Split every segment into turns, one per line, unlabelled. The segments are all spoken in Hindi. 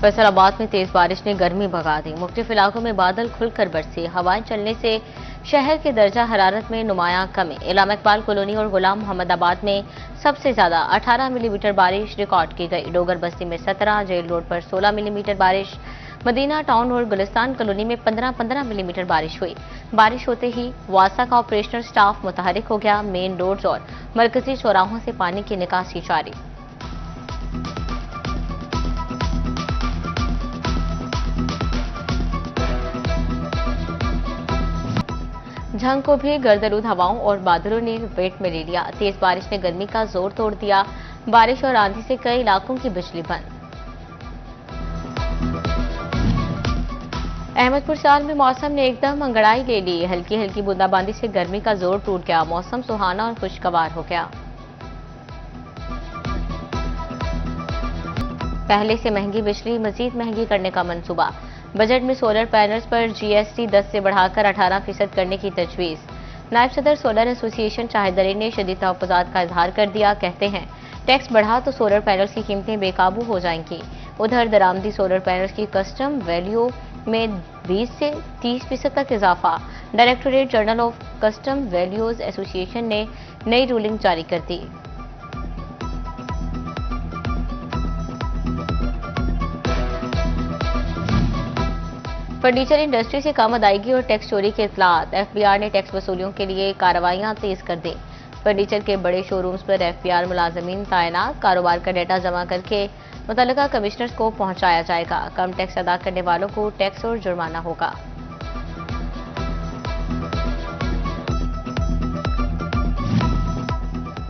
फैसलाबाद में तेज बारिश ने गर्मी भगा दी। मुख्तलिफ इलाकों में बादल खुलकर बरसे। हवाएं चलने से शहर के दर्जा हरारत में नुमायां कमी। इलामा इकबाल कॉलोनी और गुलाम मोहम्मदाबाद में सबसे ज्यादा 18 मिलीमीटर बारिश रिकॉर्ड की गई। डोगर बस्ती में 17, जेल रोड पर 16 मिलीमीटर बारिश, मदीना टाउन और गुलिस्तान कॉलोनी में 15-15 मिलीमीटर बारिश हुई। बारिश होते ही वासा का ऑपरेशनल स्टाफ मुतहरिक हो गया। मेन रोड्स और मरकजी चौराहों से पानी की निकासी जारी। झंग को भी गर्दरूद हवाओं और बादलों ने लपेट में ले लिया। तेज बारिश ने गर्मी का जोर तोड़ दिया। बारिश और आंधी से कई इलाकों की बिजली बंद। अहमदपुर साल में मौसम ने एकदम अंगड़ाई ले ली। हल्की हल्की बूंदाबांदी से गर्मी का जोर टूट गया। मौसम सुहाना और खुशगवार हो गया। पहले से महंगी बिजली मजीद महंगी करने का मंसूबा। बजट में सोलर पैनल्स पर जीएसटी 10 से बढ़ाकर 18% करने की तजवीज। नायब सदर सोलर एसोसिएशन शाहिद अली ने शदीद तहफ़्फ़ुज़ात का इजहार कर दिया। कहते हैं टैक्स बढ़ा तो सोलर पैनल्स की कीमतें बेकाबू हो जाएंगी। उधर दरामदी सोलर पैनल्स की कस्टम वैल्यू में 20 से 30% तक इजाफा। Directorate general of custom values association ने नई रूलिंग जारी कर दी। फर्नीचर इंडस्ट्री से कम अदायगी और टैक्स चोरी के इत्तलात। एफबीआर ने टैक्स वसूलियों के लिए कार्रवाइयां तेज कर दी। फर्नीचर के बड़े शोरूम्स पर एफबीआर मुलाजमीन तैनात। कारोबार का डेटा जमा करके मुतल्लिका कमिश्नर्स को पहुंचाया जाएगा। कम टैक्स अदा करने वालों को टैक्स और जुर्माना होगा।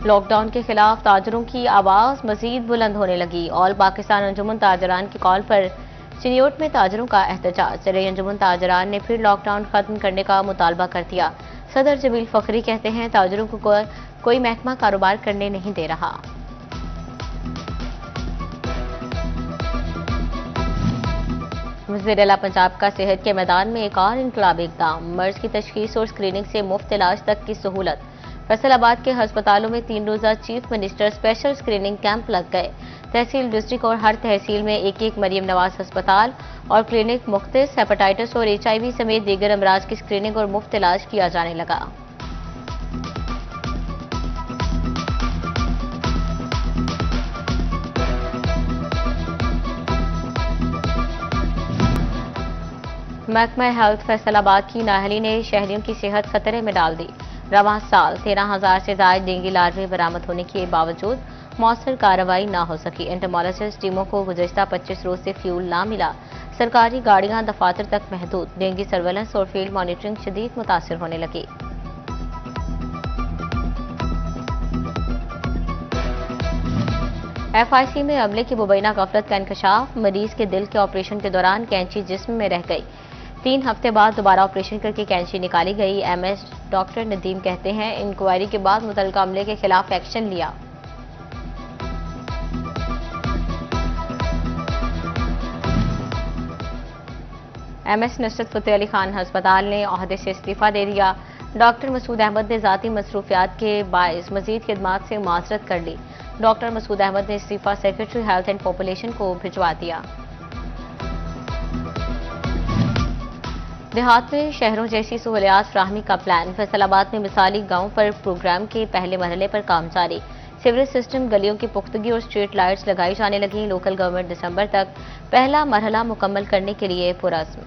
लॉकडाउन के खिलाफ ताजरों की आवाज मजीद बुलंद होने लगी। ऑल पाकिस्तान अंजुमन ताजरान की कॉल पर चिनियोट में ताजरों का एहतजाज। सदर अंजुमन ताजरान ने फिर लॉकडाउन खत्म करने का मुतालबा कर दिया। सदर जमील फखरी कहते हैं ताजरों को कोई महकमा कारोबार करने नहीं दे रहा। वज़ीर-ए-आला पंजाब का सेहत के मैदान में एक और इंकलाबी इक़दाम। मर्ज की तशखीस और स्क्रीनिंग से मुफ्त इलाज तक की सहूलत। फैसलाबाद के अस्पतालों में 3 रोज़ा chief minister special screening camp लग गए। तहसील, डिस्ट्रिक्ट और हर तहसील में एक मरियम नवाज अस्पताल और क्लिनिक मुख्तलिफ हेपेटाइटिस और HIV समेत दीगर अमराज की स्क्रीनिंग और मुफ्त इलाज किया जाने लगा। महकमा हेल्थ फैसलाबाद की नाहली ने शहरियों की सेहत खतरे में डाल दी। रवां साल 13,000 से ज्यादा डेंगू लार्वे बरामद होने के बावजूद मौसर कार्रवाई न हो सकी। एंटोमोलॉजिस्ट टीमों को गुज़श्ता 25 रोज से फ्यूल ना मिला। सरकारी गाड़ियां दफातर तक महदूद। डेंगू सर्वेलेंस और फील्ड मॉनिटरिंग शदीद मुतासिर होने लगी। FIC में अमले की मुबैना गफलत का इंकशाफ। मरीज के दिल के ऑपरेशन के दौरान कैंची जिस्म में रह गई। 3 हफ्ते बाद दोबारा ऑपरेशन करके कैंची निकाली गई। MS डॉक्टर नदीम कहते हैं इंक्वायरी के बाद मुतल्लिका अमले के खिलाफ एक्शन लिया। MS नुसरत फतेह अली खान अस्पताल ने ओहदे से इस्तीफा दे दिया। डॉक्टर मसूद अहमद ने ज़ाती मसरूफियात के बायस मजीद खिदमात से माजरत कर ली। डॉक्टर मसूद अहमद ने इस्तीफा सेक्रेटरी हेल्थ एंड पॉपुलेशन को भिजवा दिया। देहात में शहरों जैसी सहूलियात फ्राहमी का प्लान। फैसलाबाद में मिसाली गांव पर प्रोग्राम के पहले मरहले पर काम जारी। सीवरेज सिस्टम, गलियों की पुख्तगी और स्ट्रीट लाइट्स लगाई जाने लगी। लोकल गवर्नमेंट दिसंबर तक पहला मरहला मुकम्मल करने के लिए पुरअज़्म।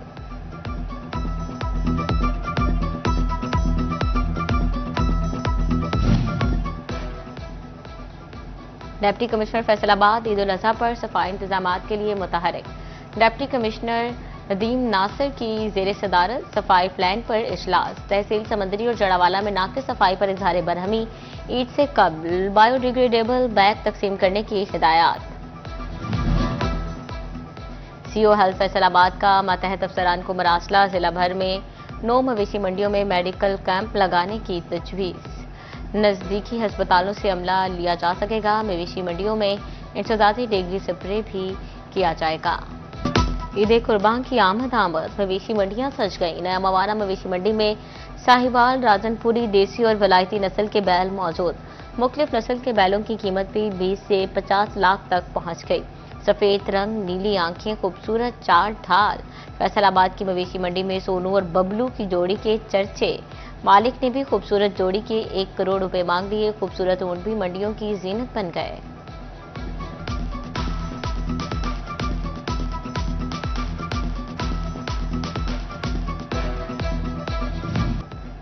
डिप्टी कमिश्नर फैसलाबाद ईद उल अज़हा पर सफाई इंतजामात के लिए मुतहरिक। डिप्टी कमिश्नर नदीम नासिर की ज़ेर सदारत सफाई प्लान पर इजलास। तहसील समंदरी और जड़ावाला में नाक़िस सफाई पर इजहार बरहमी। ईद से कबल बायोडिग्रेडेबल बैग तकसीम करने की हिदायत। CO हेल्थ फैसलाबाद का मातहत अफसरान को मरासला। जिला भर में 9 मवेशी मंडियों में मेडिकल कैंप लगाने की तजवीज़। नजदीकी अस्पतालों से अमला लिया जा सकेगा। मवेशी मंडियों में इंसदादी डेंगू स्प्रे भी किया जाएगा। ईद कुर्बान की आमद। मवेशी मंडियां सज गई। नया मवाना मवेशी मंडी में साहिवाल, राजनपुरी, देसी और वलायती नस्ल के बैल मौजूद। मुख्तलिफ नस्ल के बैलों की कीमत भी 20 से 50 लाख तक पहुंच गई। सफेद रंग, नीली आंखें, खूबसूरत चाल ढाल। फैसलाबाद की मवेशी मंडी में सोनू और बबलू की जोड़ी के चर्चे। मालिक ने भी खूबसूरत जोड़ी के 1 करोड़ रुपए मांग लिए। खूबसूरत ऊंट भी मंडियों की जीनत बन गए।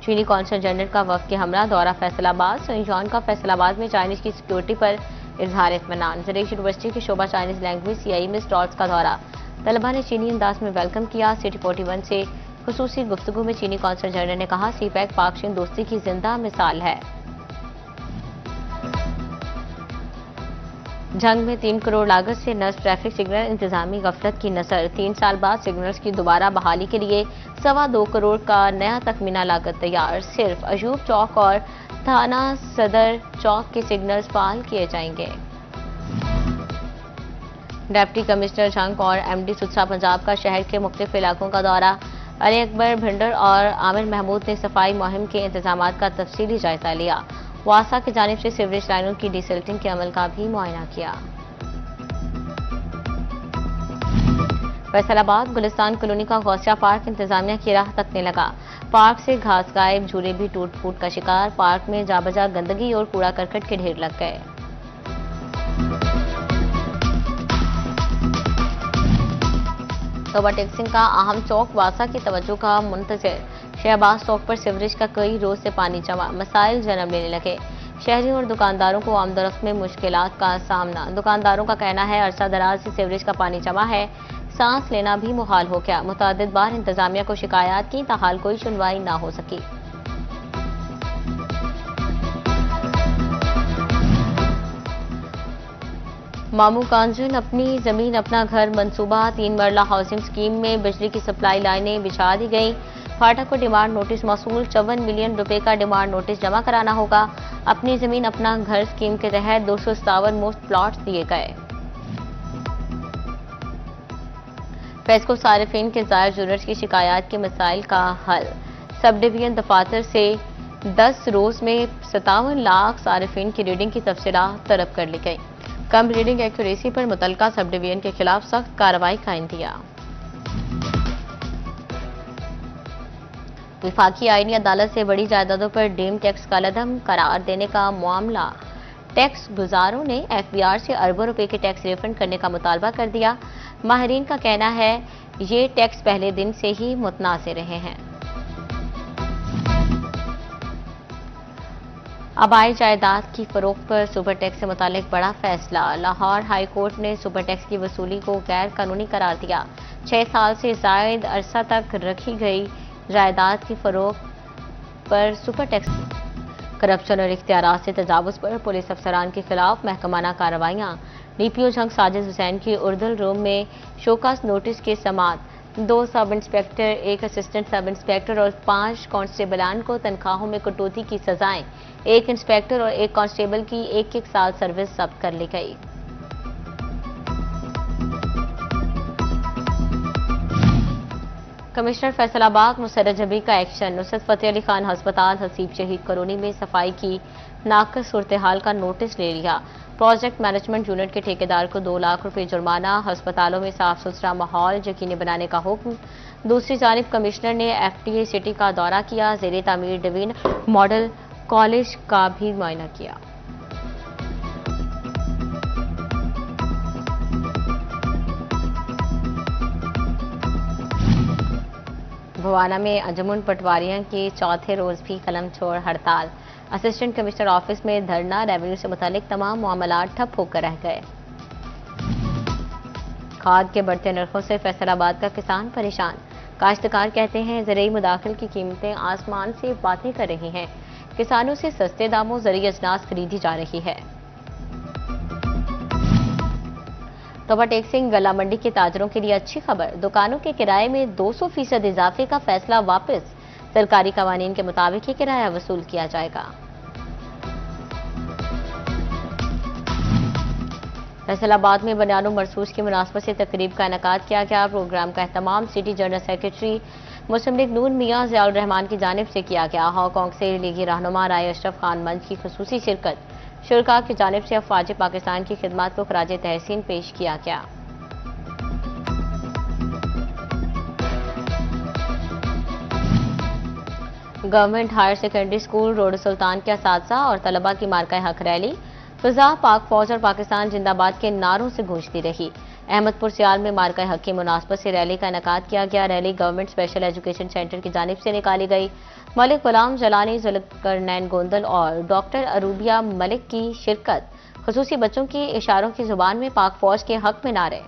चीनी कौंसल जनरल का वफ्द के हमरा दौरा फैसलाबाद। सेंट जॉन का फैसलाबाद में चाइनीज की सिक्योरिटी पर इजहार इत्मीनान। जरीश यूनिवर्सिटी की शोभा चाइनीज लैंग्वेज CIE में स्टॉल्स का दौरा। तलबा ने चीनी अंदाज में वेलकम किया। सिटी 41 से खुसूसी गुफ्तगू में चीनी कौंसल जनरल ने कहा, CPEC पाक चीन दोस्ती की जिंदा मिसाल है। जंग में 3 करोड़ लागत से नस्ब ट्रैफिक सिग्नल, इंतजामी गफलत की नजर। 3 साल बाद सिग्नल्स की दोबारा बहाली के लिए 2.25 करोड़ का नया तखमीना लागत तैयार। सिर्फ अयूब चौक और थाना सदर चौक के सिग्नल्स बहाल किए जाएंगे। डिप्टी कमिश्नर जंग और MD सुथरा पंजाब का शहर के मुख्तलिफ इलाकों का दौरा। अली अकबर भिंडर और आमिर महमूद ने सफाई मुहिम के इंतजाम का तफसीली जायजा लिया। वासा की जानिब से सीवरेज लाइनों की डिसल्टिंग के अमल का भी मुआयना किया। फैसलाबाद गुलिस्तान कॉलोनी का गौसिया पार्क इंतजामिया की राह तकने लगा। पार्क से घास गायब, झूले भी टूट फूट का शिकार। पार्क में जाबजा गंदगी और कूड़ा करकट के ढेर लग गए। ओवरटेक्सिंग का अहम चौक वासा की तवज्जो का मुंतजिर। शहबाज चौक पर सीवरेज का कई रोज से पानी जमा, मसाइल जन्म लेने लगे। शहरियों और दुकानदारों को आमदोरफ्त में मुश्किलात का सामना। दुकानदारों का कहना है, अरसा दराज से सीवरेज का पानी जमा है, सांस लेना भी मुहाल हो गया। मुतअद्दिद बार इंतजामिया को शिकायत की, ताहाल कोई सुनवाई ना हो सकी। मामू कांजन अपनी जमीन अपना घर मंसूबा। 3 मरला हाउसिंग स्कीम में बिजली की सप्लाई लाइनें बिछा दी गई। फाटक को डिमांड नोटिस मौसूल। 54 मिलियन रुपए का डिमांड नोटिस जमा कराना होगा। अपनी जमीन अपना घर स्कीम के तहत 257 मुफ्त प्लॉट्स दिए गए। फेस्को सारिफिन के जायज यूनिट्स की शिकायत के मसाइल का हल। सब डिवीजन दफातर से 10 रोज में 57 लाख सारिफिन की रीडिंग की तफसीलात तलब कर ली गई। कम रीडिंग एक्यूरेसी पर मुतलका सब डिवीजन के खिलाफ सख्त कार्रवाई का इंदिया। विफाकी आईनी अदालत से बड़ी जायदादों पर डीम टैक्स कालाधन करार देने का मामला। टैक्स गुजारों ने FBR से अरबों रुपए के टैक्स रिफंड करने का मुतालबा कर दिया। माहिरीन का कहना है, ये टैक्स पहले दिन से ही मुतनाज़ रहे हैं। आबाई जायदाद की फरोख्त पर सुपर टैक्स से मुतालिक बड़ा फैसला। लाहौर हाई कोर्ट ने सुपर टैक्स की वसूली को गैर कानूनी करार दिया। 6 साल से जायद अरसा तक रखी गई जायदाद की फरोख्त पर सुपर टैक्स। करप्शन और इख्तियारात से तजावुज़ पर पुलिस अफसरान के खिलाफ महकमाना कार्रवाइयाँ। DPO जंग साजिद हुसैन की उर्दुल रूम में शोकास नोटिस के समात। 2 sub inspector, 1 assistant sub inspector और 5 कांस्टेबलान को तनख्वाहों में कटौती की सजाएं। 1 इंस्पेक्टर और 1 कांस्टेबल की 1-1 साल सर्विस जब्त कर ली गई। कमिश्नर फैसलाबाद मुसर्रत जबी का एक्शन। नुसरत फतेह अली खान अस्पताल हसीब शहीद कॉलोनी में सफाई की नाक़िस सूरत हाल का नोटिस ले लिया। प्रोजेक्ट मैनेजमेंट यूनिट के ठेकेदार को 2 लाख रुपए जुर्माना। अस्पतालों में साफ सुथरा माहौल यकीनी बनाने का हुक्म। दूसरी जानिब कमिश्नर ने FTA सिटी का दौरा किया। ज़ेरे तामीर डिवीजन मॉडल कॉलेज का भी मुआयना किया। भवाना में अंजुमन पटवारियों की चौथे रोज भी कलम छोड़ हड़ताल। असिस्टेंट कमिश्नर ऑफिस में धरना। रेवेन्यू से मुतालिक तमाम मामलात ठप होकर रह गए। खाद के बढ़ते नरखों से फैसलाबाद का किसान परेशान। काश्तकार कहते हैं, ज़रूरी मुदाखिल की कीमतें आसमान से बातें कर रही हैं। किसानों से सस्ते दामों ज़रूरी अजनास खरीदी जा रही है। तो ओवरटेक्सिंग गला मंडी के ताजरों के लिए अच्छी खबर। दुकानों के किराए में 200% इजाफे का फैसला वापस। सरकारी कवानीन के मुताबिक ही किराया वसूल किया जाएगा। फैसलाबाद में बयानो मरसूस की मुनासबत से तकरीब का इनेकाद किया गया। प्रोग्राम का एहतमाम सिटी जनरल सेक्रेटरी मुस्लिम लीग नून मियां ज़ियाउर रहमान की जानिब से किया गया। हांगकांग से लीगी रहनुमा राय अशरफ खान मंच की खुसूसी शिरकत। शुरका की जानिब से अफवाज पाकिस्तान की खिदमत को खराज तहसीन पेश किया गया। Government higher secondary school road Sultan के असातिज़ा और तलबा की मार्का हक रैली फिजा पाक फौज और पाकिस्तान जिंदाबाद के नारों से गूंजती रही। अहमदपुर सियाल में मार्का हक की मुनासबत से रैली का इनेकाद किया गया। Rally government special education centre की जानिब से निकाली गई। मलिक गुलाम जलानी, जुल्करनैन गोंदल और डॉक्टर अरूबिया मलिक की शिरकत। खुसूसी बच्चों की इशारों की जुबान में पाक फौज के हक में नारे।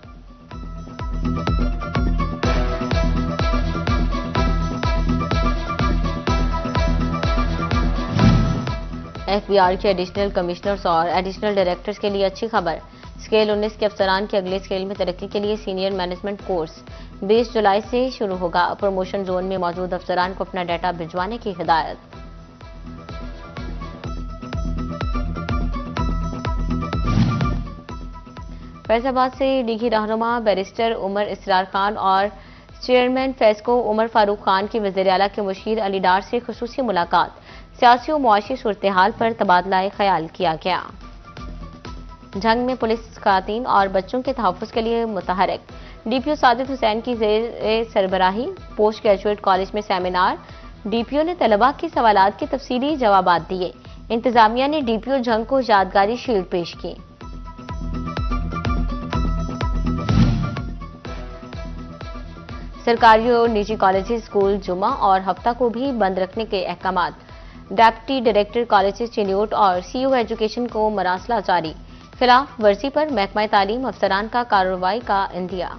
एफबीआर के एडिशनल कमिश्नर्स और एडिशनल डायरेक्टर्स के लिए अच्छी खबर। स्केल 19 के अफसरान के अगले स्केल में तरक्की के लिए सीनियर मैनेजमेंट कोर्स 20 जुलाई से शुरू होगा। प्रमोशन जोन में मौजूद अफसरान को अपना डाटा भिजवाने की हिदायत। फैसलाबाद से लीगी रहनुमा बैरिस्टर उमर इसरार खान और चेयरमैन फेस्को उमर फारूक खान की वज़ीर आला के मुशीर अली डार से खुसूसी मुलाकात। सियासी और मुआशी सूरत-ए-हाल पर तबादला ख्याल किया गया। जंग में पुलिस खातीन और बच्चों के तहफ़्फ़ुज़ के लिए मुतहरिक डीपीओ साजिद हुसैन की ज़ेर सरबराही पोस्ट ग्रेजुएट कॉलेज में सेमिनार। डीपीओ ने तलबा के सवालात के तफसीली जवाबात दिए। इंतजामिया ने डीपीओ जंग को यादगारी शील्ड पेश की। सरकारी और निजी कॉलेज स्कूल जुमा और हफ्ता को भी बंद रखने के अहकाम। डेप्टी डायरेक्टर कॉलेज चिन्यूट और सीयू एजुकेशन को मरासला जारी। खिलाफ वर्जी पर महकमा तालीम अफसरान का कार्रवाई का इंदिया।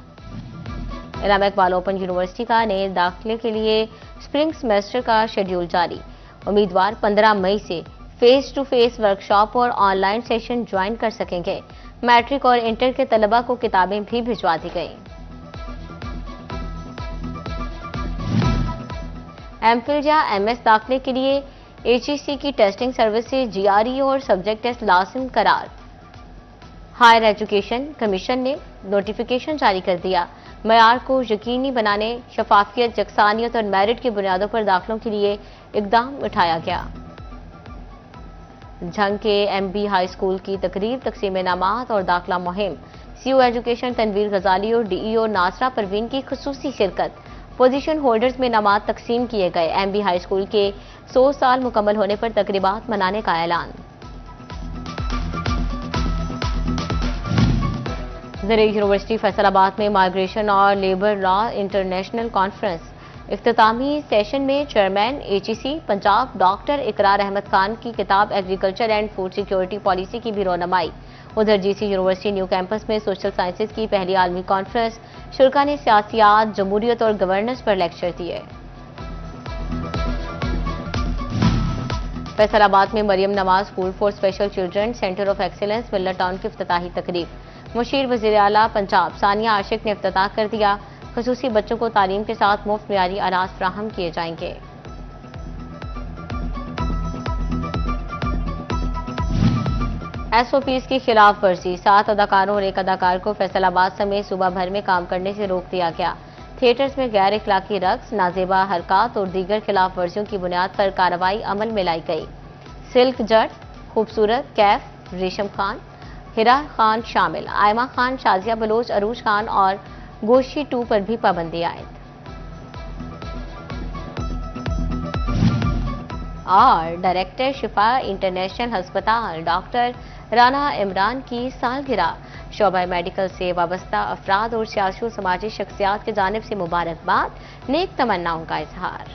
इलामा इकबाल ओपन यूनिवर्सिटी का नए दाखिले के लिए स्प्रिंग सेमेस्टर का शेड्यूल जारी। उम्मीदवार 15 मई से फेस टू फेस वर्कशॉप और ऑनलाइन सेशन ज्वाइन कर सकेंगे। मैट्रिक और इंटर के तलबा को किताबें भी भिजवा दी गई। एमफिल या एमएस दाखिले के लिए एचईसी की टेस्टिंग सर्विस से जीआरई और सब्जेक्ट टेस्ट लाजिम करार। हायर एजुकेशन कमीशन ने नोटिफिकेशन जारी कर दिया। मयार को यकीनी बनाने, शफाफियत, यकसानियत और मेरिट की बुनियादों पर दाखिलों के लिए इकदाम उठाया गया। झंग के एमबी हाई स्कूल की तकरीब, तकसीम इनामात और दाखिला मुहिम। सीयू एजुकेशन तनवीर गजाली और डीईओ नासरा परवीन की खुसूसी शिरकत। पोजीशन होल्डर्स में इनामात तकसीम किए गए। एमबी हाई स्कूल के 100 साल मुकम्मल होने पर तकरीबात मनाने का ऐलान। ज़र यूनिवर्सिटी फैसलाबाद में माइग्रेशन और लेबर लॉ इंटरनेशनल कॉन्फ्रेंस। इख्तितामी सेशन में chairman HEC Punjab doctor Iqrar Ahmad Khan की किताब agriculture and food security policy की भी रौनमाई। उधर जीसी यूनिवर्सिटी न्यू कैंपस में सोशल साइंसेज की पहली आलमी कॉन्फ्रेंस। शुरका ने सियासियात, जमहूरियत और गवर्नेंस पर लेक्चर दिए। फैसलाबाद में Maryam Nawaz school for special children centre of excellence मिल्लर टाउन की इफ्तिताही तकरीब। मुशीर वज़ीर आला पंजाब सानिया आशिक ने इफ्तिताह कर दिया। खुसूसी बच्चों को तालीम के साथ मुफ्त मियारी अनाज फराहम किए जाएंगे। एसओपीज की खिलाफ वर्जी। 7 अदाकारों और 1 अदाकार को फैसलाबाद समेत सूबा भर में काम करने से रोक दिया गया। थिएटर्स में गैर इखलाकी रक्स, नाजेबा हरकत और दीगर खिलाफ वर्जियों की बुनियाद पर कार्रवाई अमल में लाई गई। सिल्क जट, खूबसूरत, कैफ, रेशम खान, हिरा खान शामिल। आयमा खान, शाजिया बलोच, अरूज खान और गोशी 2 पर भी पाबंदी आयद। और डायरेक्टर शिफा इंटरनेशनल अस्पताल डॉक्टर राना इमरान की सालगिरह। शोबा मेडिकल से वाबस्ता अफराद और सियासी और समाजी शख्सियात की जानिब से मुबारकबाद, नेक तमन्नाओं का इजहार।